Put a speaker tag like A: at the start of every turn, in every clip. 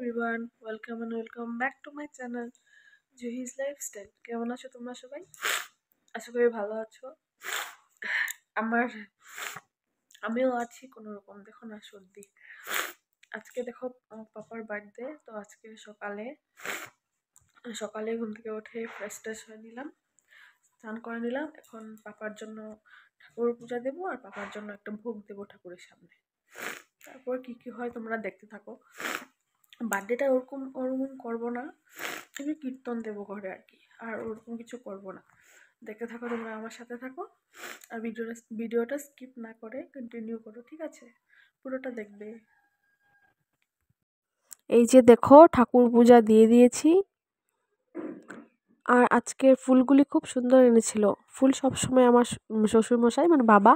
A: Everyone, welcome back to my channel Juhi's lifestyle. কেমন আছো তোমরা সবাই? আশা করি ভালো আছো। আমিও আছি কোনো রকম। দেখো না সর্দি। আজকে দেখো আমার পাপার বার্থডে, তো আজকে সকালে ঘুম থেকে উঠে ফ্রেশ হয়ে নিলাম, স্নান করে নিলাম। এখন পাপার জন্য ঠাকুর পূজা দেবো আর পাপার জন্য একটা ভোগ দেবো ঠাকুরের সামনে। তারপর কি হয় তোমরা দেখতে থাকো। বার্থডেটা ওরকম করবো না, আমি কীর্তন দেবো ঘরে আর কি, আর ওরকম কিছু করবো না। দেখতে থাকো, তোমরা আমার সাথে থাকো আর ভিডিওটা স্কিপ না করে কন্টিনিউ করো, ঠিক আছে? পুরোটা দেখবে। এই যে দেখো, ঠাকুর পূজা দিয়ে দিয়েছি। আর আজকের ফুলগুলি খুব সুন্দর এনেছিল। ফুল সবসময় আমার শ্বশুরমশাই মানে বাবা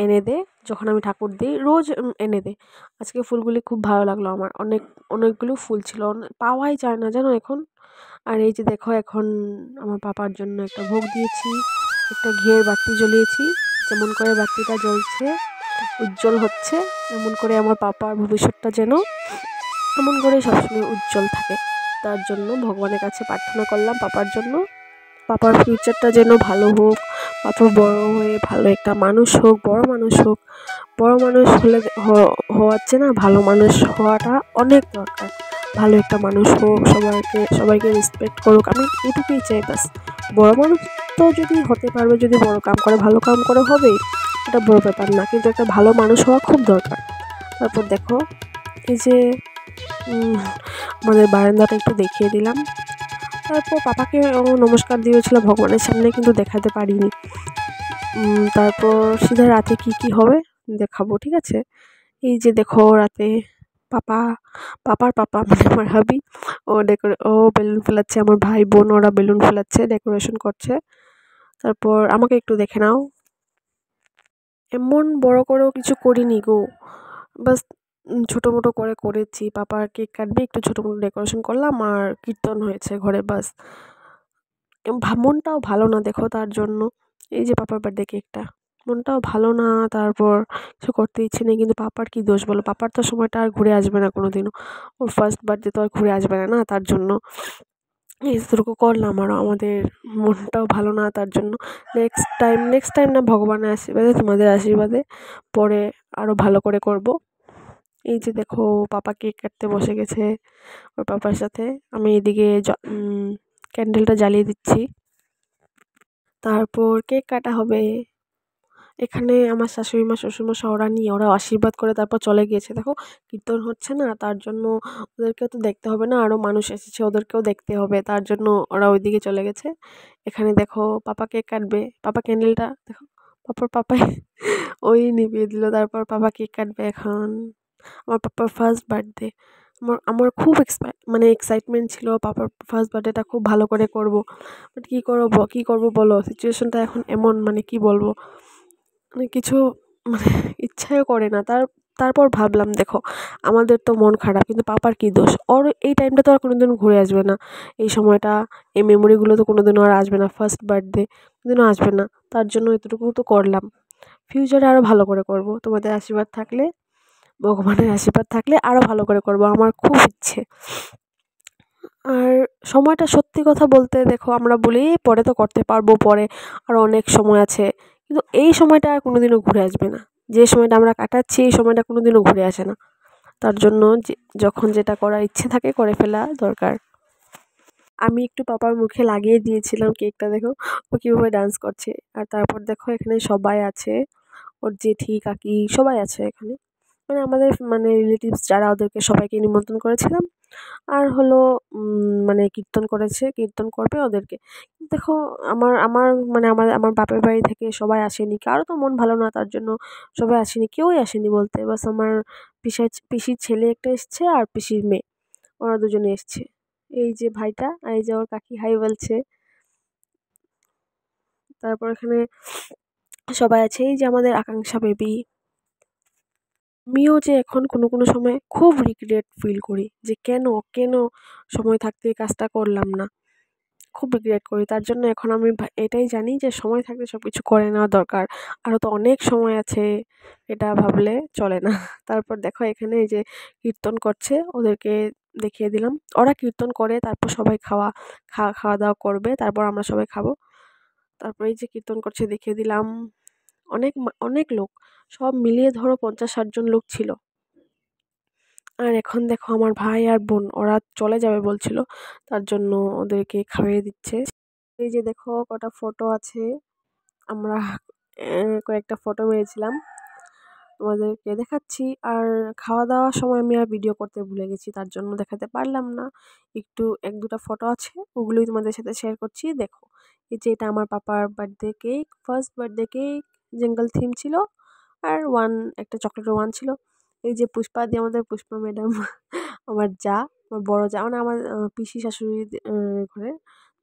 A: এনে দেয় যখন আমি ঠাকুর দিই, রোজ এনে দেয়। আজকে ফুলগুলি খুব ভালো লাগলো আমার। অনেকগুলো ফুল ছিল, পাওয়াই যায় না জানো এখন। আর এই যে দেখো, এখন আমার পাপার জন্য একটা ভোগ দিয়েছি, একটা ঘিয়ের বাতি জ্বলিয়েছি। যেমন করে বাতিটা জ্বলছে, উজ্জ্বল হচ্ছে, এমন করে আমার পাপার ভবিষ্যৎটা যেন এমন করে সবসময় উজ্জ্বল থাকে, তার জন্য ভগবানের কাছে প্রার্থনা করলাম পাপার জন্য। পাপার ফিউচারটা যেন ভালো হোক, পাপা বড় হয়ে ভালো একটা মানুষ হোক, বড় মানুষ হোক। বড় মানুষ হলে হওয়াচ্ছে না, ভালো মানুষ হওয়াটা অনেক দরকার। ভালো একটা মানুষ হোক, সবাইকে রেসপেক্ট করুক, আমি এটুকুই চাই বাস। বড় মানুষ তো যদি হতে পারবে, যদি বড় কাম করে, ভালো কাম করে হবে, এটা বড় ব্যাপার না, কিন্তু একটা ভালো মানুষ হওয়া খুব দরকার। তারপর দেখো, এই যে আমাদের বারান্দাটা একটু দেখিয়ে দিলাম। তারপর পাপাকে নমস্কার দিয়েছিল ভগবানের সামনে, কিন্তু দেখাতে পারিনি। তারপর সিধা রাতে কি হবে দেখাবো, ঠিক আছে? এই যে দেখো, রাতে পাপার পাপা মানে আমার হাবি, ও বেলুন ফেলাচ্ছে, আমার ভাই বোন ওরা বেলুন ফেলাচ্ছে, ডেকোরেশন করছে। তারপর আমাকে একটু দেখে নাও, এমন বড় করেও কিছু করিনি গো, বাস ছোটো মোটো করেছি। পাপা কেক কাটবে, একটু ছোটো মোটো ডেকোরেশন করলাম আর কীর্তন হয়েছে ঘরে, বাস। মনটাও ভালো না দেখো, তার জন্য। এই যে পাপার বার্থডে কেকটা, মনটাও ভালো না, তারপর কিছু করতে ইচ্ছে নেই। কিন্তু পাপার কি দোষ বলো? পাপার তো সময়টা আর ঘুরে আসবে না কোনোদিনও, ওর ফার্স্ট বার্থডে তো আর ঘুরে আসবে না, তার জন্য এতটুকু করলাম। আরও আমাদের মনটাও ভালো না, তার জন্য নেক্সট টাইম না, ভগবানের আশীর্বাদে, তোমাদের আশীর্বাদে পরে আরও ভালো করে করব। এই যে দেখো, পাপা কেক কাটতে বসে গেছে ওর পাপার সাথে, আমি এদিকে ক্যান্ডেলটা জ্বালিয়ে দিচ্ছি। তারপর কেক কাটা হবে। এখানে আমার শাশুড়ি মা শ্বশুরমশাই ওরা আশীর্বাদ করে তারপর চলে গিয়েছে। দেখো, কীর্তন হচ্ছে না, তার জন্য ওদেরকেও তো দেখতে হবে না, আরও মানুষ এসেছে, ওদেরকেও দেখতে হবে, তার জন্য ওরা ওইদিকে চলে গেছে। এখানে দেখো, পাপা কেক কাটবে, পাপা ক্যান্ডেলটা দেখো, পাপাই ওই নিভিয়ে দিল। তারপর পাপা কেক কাটবে এখন। আমার পাপার ফার্স্ট বার্থডে, আমার খুব এক্সাইটমেন্ট ছিল পাপার ফার্স্ট বার্থডেটা খুব ভালো করে করব। বাট কী করবো বলো, সিচুয়েশনটা এখন এমন, কি বলবো, কিছু ইচ্ছাও করে না। তারপর ভাবলাম, দেখো, আমাদের তো মন খারাপ, কিন্তু পাপার কী দোষ? ওর এই টাইমটা তো আর কোনোদিনও ঘুরে আসবে না, এই সময়টা, এই মেমোরিগুলো তো কোনোদিনও আর আসবে না, ফার্স্ট বার্থডে কোনোদিনও আসবে না, তার জন্য এতটুকু তো করলাম। ফিউচারে আরও ভালো করে করব, তোমাদের আশীর্বাদ থাকলে, ভগবানের আশীর্বাদ থাকলে আরও ভালো করে করব, আমার খুব ইচ্ছে। আর সময়টা, সত্যি কথা বলতে, দেখো, আমরা বলি পরে তো করতে পারবো, পরে আরও অনেক সময় আছে, কিন্তু এই সময়টা আর কোনোদিনও ঘুরে আসবে না। যে সময়টা আমরা কাটাচ্ছি, এই সময়টা কোনোদিনও ঘুরে আসে না, তার জন্য যখন যেটা করার ইচ্ছে থাকে করে ফেলা দরকার। আমি একটু পাপার মুখে লাগিয়ে দিয়েছিলাম কেকটা, দেখো ও কীভাবে ডান্স করছে। আর তারপর দেখো, এখানে সবাই আছে, ওর জেঠি কাকি সবাই আছে এখানে, আমাদের রিলেটিভস যারা, ওদেরকে সবাইকে নিমন্ত্রণ করেছিলাম। আর হলো কীর্তন করবে ওদেরকে। দেখো, আমার বাপের বাড়ি থেকে সবাই আসেনি, কারো তো মন ভালো না, তার জন্য সবাই আসেনি, কেউই আসেনি বলতে, বাস আমার পিসির ছেলে একটা এসছে আর পিসির মেয়ে, ওরা দুজনে এসছে। এই যে ভাইটা, এই যে ওর কাকি হাই বলছে। তারপর এখানে সবাই আছে, এই যে আমাদের আকাঙ্ক্ষা বেবি। আমিও যে এখন কোনো সময় খুব রিগ্রেট ফিল করি যে কেন সময় থাকতে এই কাজটা করলাম না, খুব রিগ্রেট করি। তার জন্য এখন আমি এটাই জানি যে সময় থাকতে সব কিছু করে নেওয়া দরকার, আরও তো অনেক সময় আছে, এটা ভাবলে চলে না। তারপর দেখো, এখানে এই যে কীর্তন করছে, ওদেরকে দেখিয়ে দিলাম। ওরা কীর্তন করে তারপর সবাই খাওয়া দাওয়া করবে, তারপর আমরা সবাই খাবো। তারপর এই যে কীর্তন করছে দেখিয়ে দিলাম। অনেক লোক, সব মিলিয়ে ধরো 50-60 জন লোক ছিল। আর এখন দেখো আমার ভাই আর বোন ওরা চলে যাবে বলছিল, তার জন্য ওদেরকে খাইয়ে দিচ্ছে। এই যে দেখো কটা ফটো আছে, আমরা কয়েকটা ফটো মেরেছিলাম, তোমাদেরকে দেখাচ্ছি। আর খাওয়া দাওয়ার সময় আমি আর ভিডিও করতে ভুলে গেছি, তার জন্য দেখাতে পারলাম না। একটু 1-2টা ফটো আছে, ওগুলোই তোমাদের সাথে শেয়ার করছি। দেখো এই যে এটা আমার পাপার birthday cake, first birthday cake, জঙ্গল থিম ছিল, আর একটা চকলেটের ওয়ান ছিল। এই যে পুষ্পাদি, আমাদের পুষ্পা ম্যাডাম আমার যা, আমার বড় যা, মানে আমার পিসি শাশুড়ি ঘরে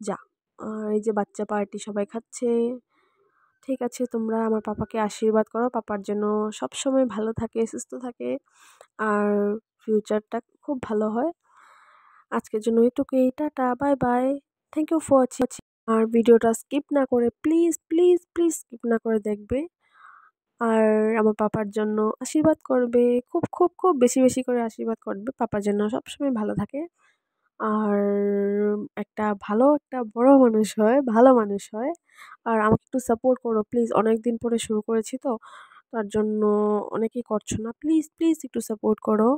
A: যা। আর এই যে বাচ্চা পার্টি সবাই খাচ্ছে। ঠিক আছে, তোমরা আমার পাপাকে আশীর্বাদ করো, পাপার যেন সবসময় ভালো থাকে, সুস্থ থাকে, আর ফিউচারটা খুব ভালো হয়। আজকের জন্য এটুকুই, tata, bye bye, thank you for watching. আর ভিডিওটা স্কিপ না করে প্লিজ প্লিজ প্লিজ স্কিপ না করে দেখবে, আর আমার পাপার জন্য আশীর্বাদ করবে, খুব খুব খুব বেশি বেশি করে আশীর্বাদ করবে, পাপার জন্য সবসময় ভালো থাকে, আর একটা বড় মানুষ হয়, ভালো মানুষ হয়। আর আমাকে একটু সাপোর্ট করো প্লিজ, অনেক দিন পরে শুরু করেছি তো, তার জন্য অনেকেই করছো না, প্লিজ প্লিজ একটু সাপোর্ট করো।